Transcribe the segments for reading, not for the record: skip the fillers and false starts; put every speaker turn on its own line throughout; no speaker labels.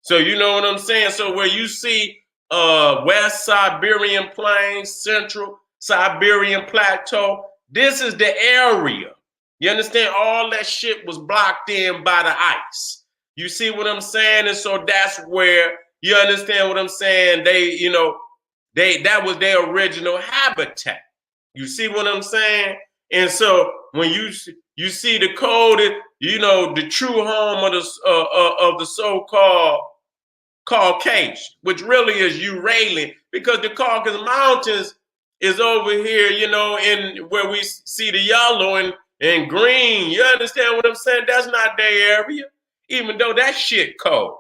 So you know what I'm saying? So where you see West Siberian Plains, Central Siberian Plateau, this is the area. You understand? All that shit was blocked in by the ice. You see what I'm saying? And so that's where you understand what I'm saying? That was their original habitat. You see what I'm saying? And so when you see the code, the true home of the so-called Caucasian, which really is Uralian, because the Caucasus Mountains is over here, in where we see the yellow and green. You understand what I'm saying? That's not their area, even though that shit cold.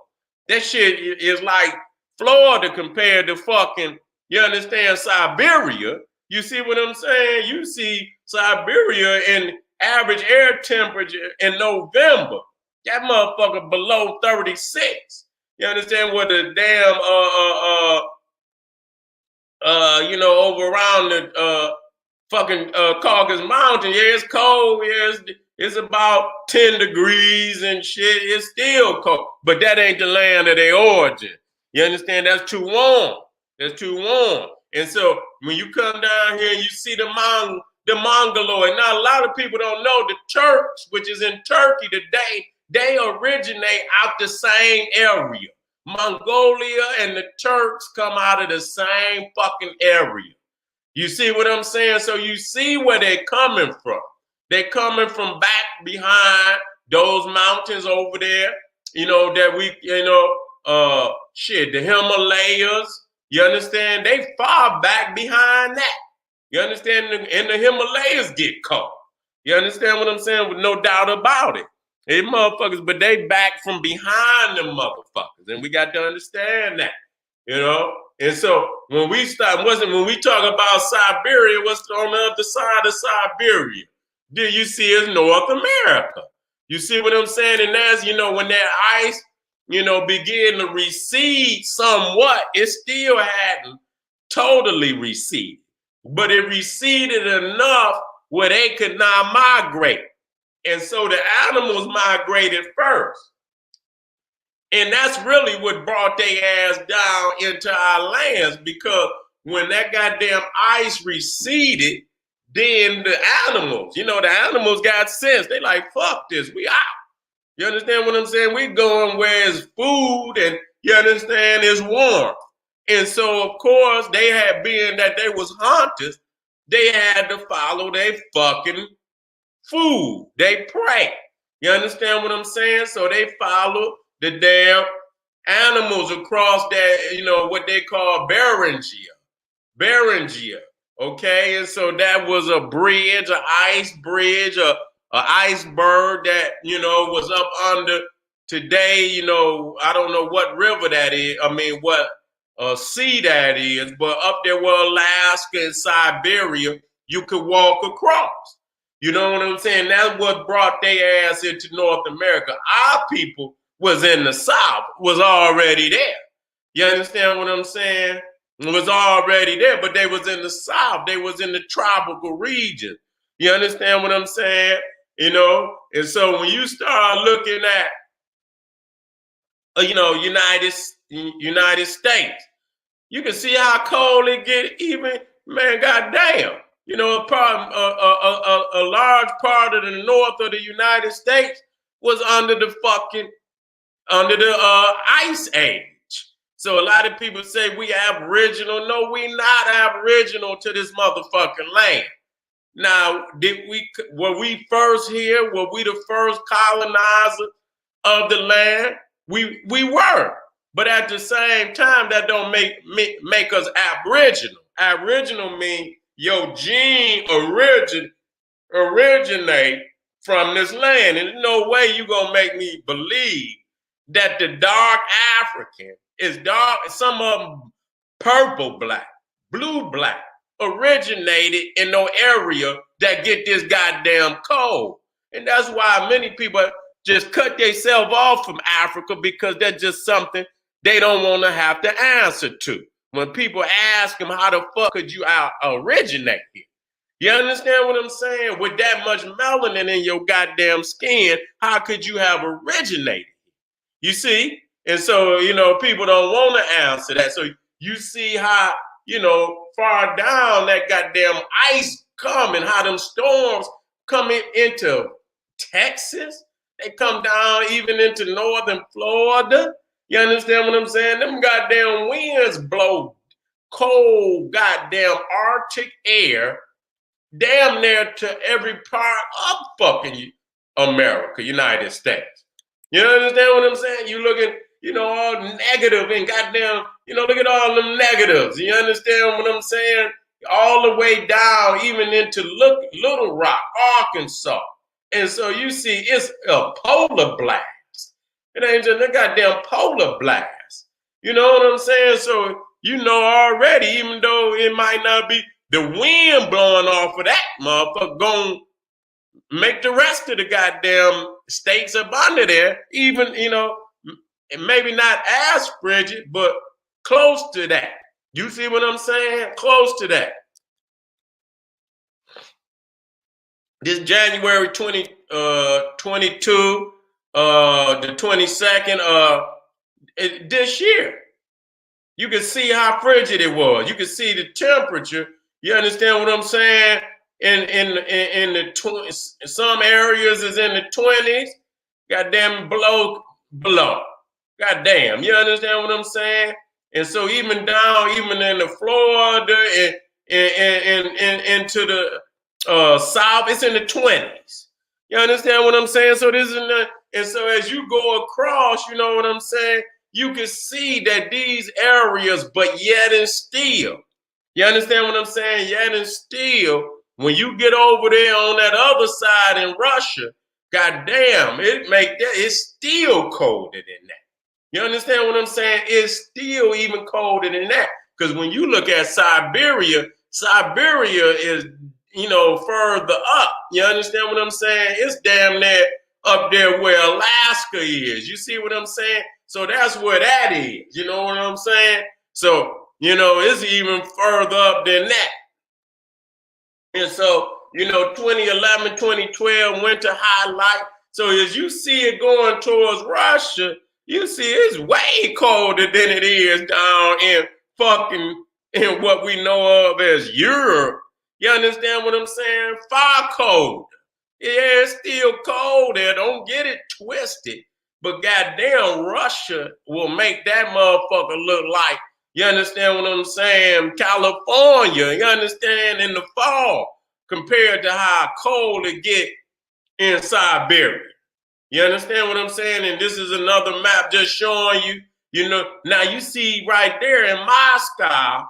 That shit is like Florida compared to fucking, you understand, Siberia. You see what I'm saying? You see Siberia in average air temperature in November. That motherfucker below 36. You understand what the damn over around the fucking Caucasus Mountain, yeah, it's cold, yeah, it's about 10 degrees and shit. It's still cold. But that ain't the land of their origin. You understand? That's too warm. That's too warm. And so when you come down here and you see the Mongoloid, now a lot of people don't know the Turks, which is in Turkey today, they originate out the same area. Mongolia and the Turks come out of the same fucking area. You see what I'm saying? So you see where they're coming from. They're coming from back behind those mountains over there, that we, the Himalayas. You understand? They far back behind that. You understand? And the Himalayas get cold. You understand what I'm saying? With no doubt about it. They motherfuckers, but they back from behind them motherfuckers. And we got to understand that, And so when we talk about Siberia, what's on the other side of Siberia? Do you see is North America? You see what I'm saying? And that's, when that ice, began to recede somewhat, it still hadn't totally receded. But it receded enough where they could now migrate. And so the animals migrated first. And that's really what brought their ass down into our lands, because when that goddamn ice receded, then the animals got sense. They like, fuck this, we out. You understand what I'm saying? We going where it's food and, you understand, it's warm. And so, of course, they had, being that they was hunters, they had to follow their fucking food. They prey. You understand what I'm saying? So they follow the damn animals across that, what they call Beringia. Okay, and so that was a bridge, an ice bridge, a iceberg that, was up under today, I don't know what river that is. I mean, what sea that is, but up there where Alaska and Siberia, you could walk across. You know what I'm saying? That's what brought their ass into North America. Our people was in the South, was already there. You understand what I'm saying? It was already there, but they was in the South. They was in the tropical region. You understand what I'm saying? And so when you start looking at, United States, you can see how cold it get. Even, man, goddamn. A large part of the north of the United States was under the ice age. So a lot of people say we Aboriginal. No, we not Aboriginal to this motherfucking land. Now, were we first here? Were we the first colonizer of the land? We were. But at the same time, that don't make us Aboriginal. Aboriginal means your gene originate from this land. And there's no way you gonna make me believe that the dark African is dark, some of them purple black, blue black, originated in no area that get this goddamn cold. And that's why many people just cut themselves off from Africa, because that's just something they don't want to have to answer to. When people ask them, how the fuck could you originate here? You understand what I'm saying? With that much melanin in your goddamn skin, how could you have originated? You see? And so, people don't want to answer that. So you see how, far down that goddamn ice coming, how them storms coming into Texas. They come down even into northern Florida. You understand what I'm saying? Them goddamn winds blow cold, goddamn Arctic air damn near to every part of fucking America, United States. You understand what I'm saying? You looking, all negative and goddamn, look at all them negatives. You understand what I'm saying? All the way down, even into Little Rock, Arkansas. And so you see, it's a polar blast. It ain't just a goddamn polar blast. You know what I'm saying? So already, even though it might not be the wind blowing off of that motherfucker, gonna make the rest of the goddamn states up under there, even, maybe not as frigid, but close to that. You see what I'm saying? Close to that. This January 2022, the 22nd, this year, you can see how frigid it was. You can see the temperature. You understand what I'm saying? In the some areas is in the 20s. Goddamn below. Goddamn, you understand what I'm saying? And so even down, even in the Florida and into the south, it's in the 20s. You understand what I'm saying? So this is and so as you go across, you know what I'm saying? You can see that these areas, but yet and still. You understand what I'm saying? Yet and still, when you get over there on that other side in Russia, goddamn, it's still colder than that. You understand what I'm saying? It's still even colder than that. Because when you look at Siberia is, further up. You understand what I'm saying? It's damn near up there where Alaska is. You see what I'm saying? So that's where that is. You know what I'm saying? So, it's even further up than that. And so, 2011, 2012 winter highlight. So as you see it going towards Russia, you see it's way colder than it is down in what we know of as Europe. You understand what I'm saying? Far colder. Yeah, it's still cold there. Don't get it twisted. But goddamn, Russia will make that motherfucker look like, you understand what I'm saying, California, you understand, in the fall, compared to how cold it get in Siberia. You understand what I'm saying? And this is another map just showing you, now you see right there in Moscow,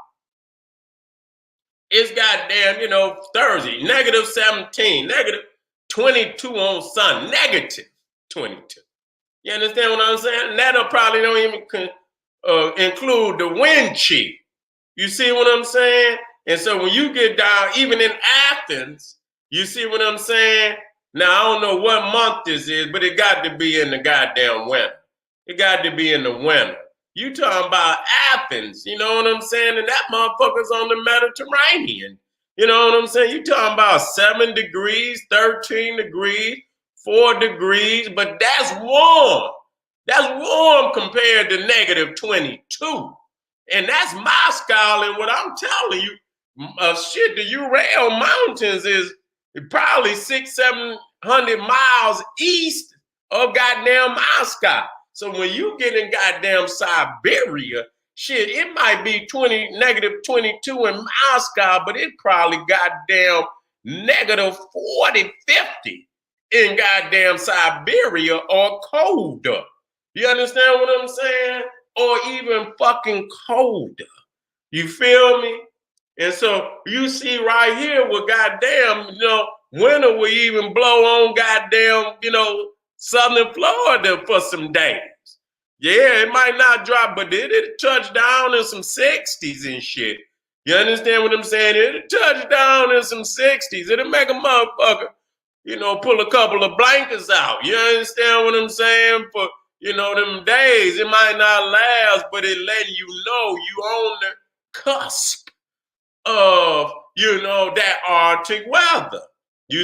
it's goddamn, Thursday, -17, -22 on Sunday, -22. You understand what I'm saying? That'll probably don't even include the wind chill. You see what I'm saying? And so when you get down, even in Athens, you see what I'm saying? Now, I don't know what month this is, but it got to be in the goddamn winter. It got to be in the winter. You talking about Athens, you know what I'm saying? And that motherfucker's on the Mediterranean. You know what I'm saying? You talking about 7 degrees, 13 degrees, 4 degrees, but that's warm. That's warm compared to -22. And that's Moscow. And what I'm telling you, the Ural Mountains is probably 600-700 miles east of goddamn Moscow. So when you get in goddamn Siberia, it might be -22 in Moscow, but it probably goddamn -40, 50 in goddamn Siberia or colder. You understand what I'm saying? Or even fucking colder. You feel me? And so you see right here where goddamn, winter will even blow on goddamn, southern Florida for some days. Yeah, it might not drop, but it'll touch down in some 60s and shit. You understand what I'm saying? It'll touch down in some 60s. It'll make a motherfucker, pull a couple of blankets out. You understand what I'm saying? For, them days, it might not last, but it letting you know you on the cusp of, that Arctic weather.